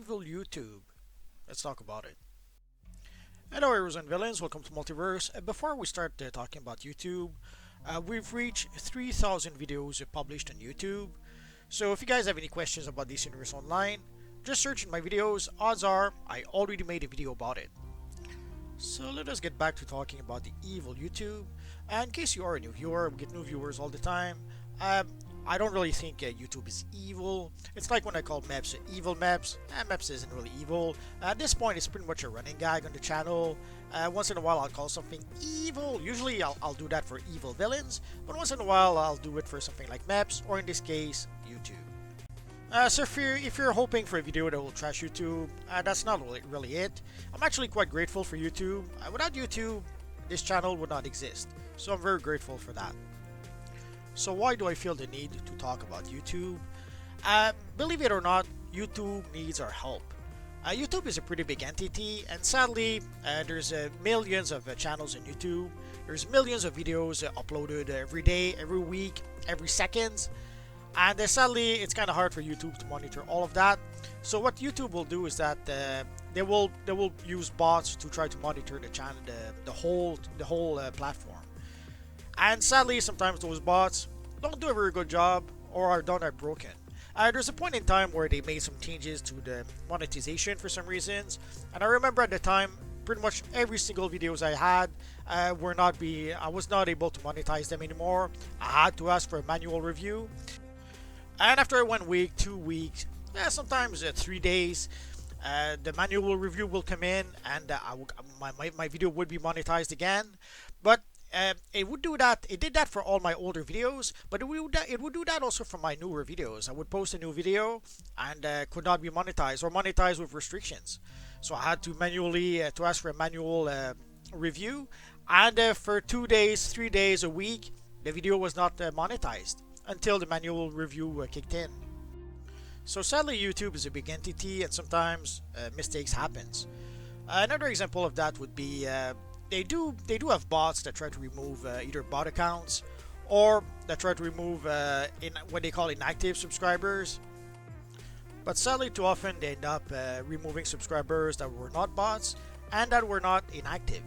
EEViLL YouTube. Let's talk about it. Hello, heroes and villains. Welcome to Multiverse. Before we start talking about YouTube, we've reached 3,000 videos published on YouTube. So if you guys have any questions about this universe online, just search in my videos. Odds are I already made a video about it. So let us get back to talking about the EEViLL YouTube. In case you are a new viewer, we get new viewers all the time. I don't really think YouTube is evil. It's like when I call maps evil maps. Maps isn't really evil. At this point, it's pretty much a running gag on the channel. Once in a while, I'll call something evil. Usually, I'll do that for EEViLLvillains, but once in a while, I'll do it for something like maps, or in this case, YouTube. So if you're hoping for a video that will trash YouTube, that's not really it. I'm actually quite grateful for YouTube. Without YouTube, this channel would not exist. So I'm very grateful for that. So why do I feel the need to talk about YouTube? Believe it or not, YouTube needs our help. YouTube is a pretty big entity, and sadly, there's millions of channels on YouTube. There's millions of videos uploaded every day, every week, every second. And sadly, it's kind of hard for YouTube to monitor all of that. So what YouTube will do is that they will use bots to try to monitor the channel, the whole platform. And sadly, sometimes those bots don't do a very good job or are broken. There's a point in time where they made some changes to the monetization for some reasons, and I remember at the time, pretty much every single videos I had I was not able to monetize them anymore. I had to ask for a manual review, and after 1 week, 2 weeks, sometimes 3 days, the manual review will come in, and my video would be monetized again. But it would do that. It did that for all my older videos, but it would do that also for my newer videos. I would post a new video and could not be monetized or monetized with restrictions. So I had to manually to ask for a manual review, and for 2 days, 3 days, a week, the video was not monetized until the manual review kicked in. So sadly, YouTube is a big entity, and sometimes mistakes happens. Another example of that would be they do have bots that try to remove either bot accounts or that try to remove what they call inactive subscribers. But sadly, too often they end up removing subscribers that were not bots and that were not inactive.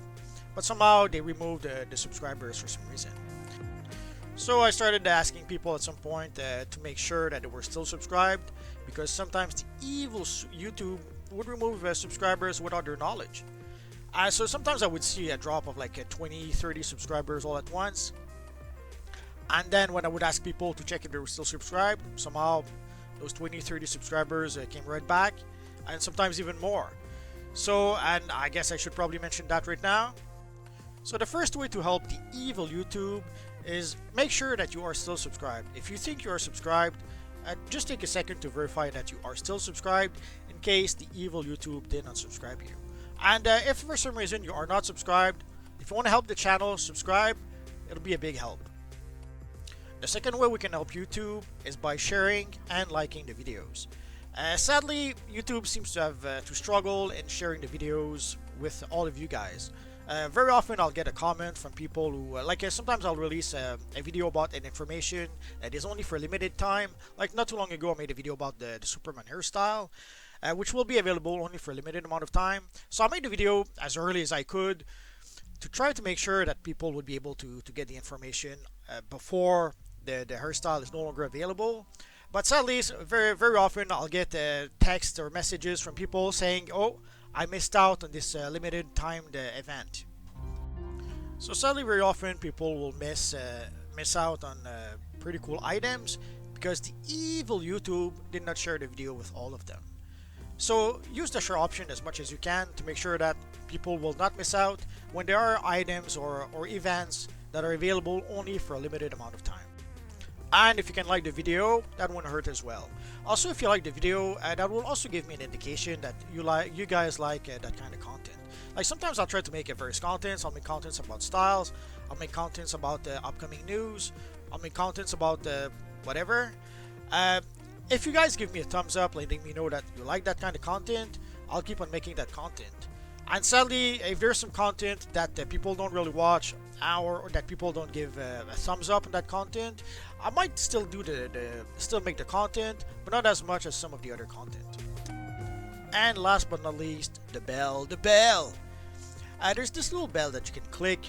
But somehow they removed the subscribers for some reason. So I started asking people at some point to make sure that they were still subscribed, because sometimes the evil YouTube would remove subscribers without their knowledge. So sometimes I would see a drop of like 20, 30 subscribers all at once. And then when I would ask people to check if they were still subscribed, somehow those 20, 30 subscribers came right back, and sometimes even more. So, and I guess I should probably mention that right now. So the first way to help the EEViLL YouTube is make sure that you are still subscribed. If you think you are subscribed, just take a second to verify that you are still subscribed in case the EEViLL YouTube did not subscribe you. And if for some reason you are not subscribed, if you want to help the channel, subscribe. It'll be a big help. The second way we can help YouTube is by sharing and liking the videos. Sadly, YouTube seems to have to struggle in sharing the videos with all of you guys. Very often I'll get a comment from people who, sometimes I'll release a video about an information that is only for a limited time. Like not too long ago, I made a video about the Superman hairstyle, which will be available only for a limited amount of time. So I made the video as early as I could to try to make sure that people would be able to get the information before the hairstyle is no longer available. But sadly, very often I'll get texts or messages from people saying, "Oh, I missed out on this limited timed event." So sadly, very often people will miss out on pretty cool items because the EEViLL YouTube did not share the video with all of them. So use the share option as much as you can to make sure that people will not miss out when there are items or events that are available only for a limited amount of time. And if you can like the video, that won't hurt as well. Also, if you like the video, that will also give me an indication that you guys like that kind of content. Like sometimes I'll try to make various contents. I'll make contents about styles. I'll make contents about upcoming news. I'll make contents about whatever. If you guys give me a thumbs up, letting me know that you like that kind of content, I'll keep on making that content. And sadly, if there's some content that people don't really watch, or that people don't give a thumbs up on that content, I might still do still make the content, but not as much as some of the other content. And last but not least, the bell. The bell! There's this little bell that you can click.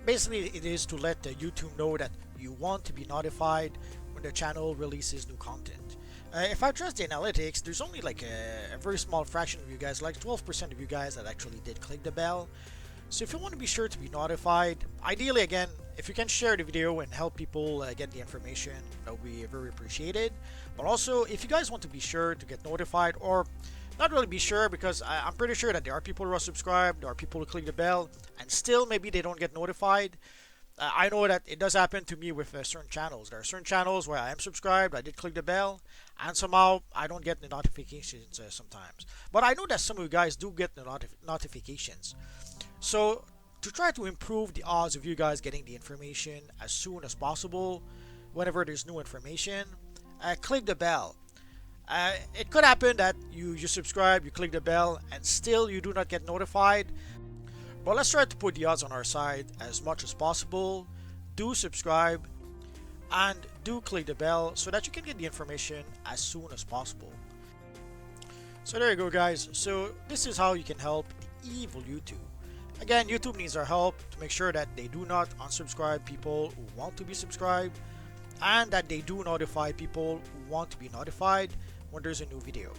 Basically, it is to let YouTube know that you want to be notified when the channel releases new content. If I trust the analytics, there's only like a very small fraction of you guys, like 12% of you guys, that actually did click the bell. So if you want to be sure to be notified, ideally again, if you can share the video and help people get the information, that would be very appreciated. But also, if you guys want to be sure to get notified, or not really be sure, because I'm pretty sure that there are people who are subscribed, there are people who click the bell, and still maybe they don't get notified. I know that it does happen to me with certain channels. There are certain channels where I am subscribed, I did click the bell, and somehow I don't get the notifications sometimes. But I know that some of you guys do get the notifications. So to try to improve the odds of you guys getting the information as soon as possible, whenever there's new information, click the bell. It could happen that you subscribe, you click the bell, and still you do not get notified. But let's try to put the odds on our side as much as possible. Do subscribe and do click the bell so that you can get the information as soon as possible. So there you go, guys. So this is how you can help the EEViLL YouTube. Again, YouTube needs our help to make sure that they do not unsubscribe people who want to be subscribed, and that they do notify people who want to be notified when there's a new video.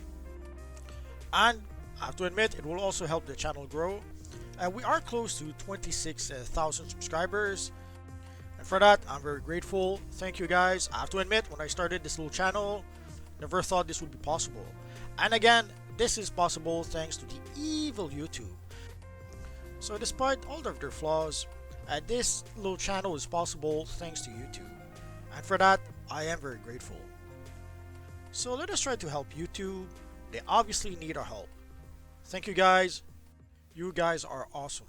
And I have to admit, it will also help the channel grow. We are close to 26,000 subscribers, and for that I'm very grateful. Thank you guys. I have to admit, when I started this little channel, never thought this would be possible. And again, this is possible thanks to the EEViLL YouTube. So despite all of their flaws, this little channel is possible thanks to YouTube, and for that I am very grateful. So let us try to help YouTube. They obviously need our help. Thank you guys. You guys are awesome.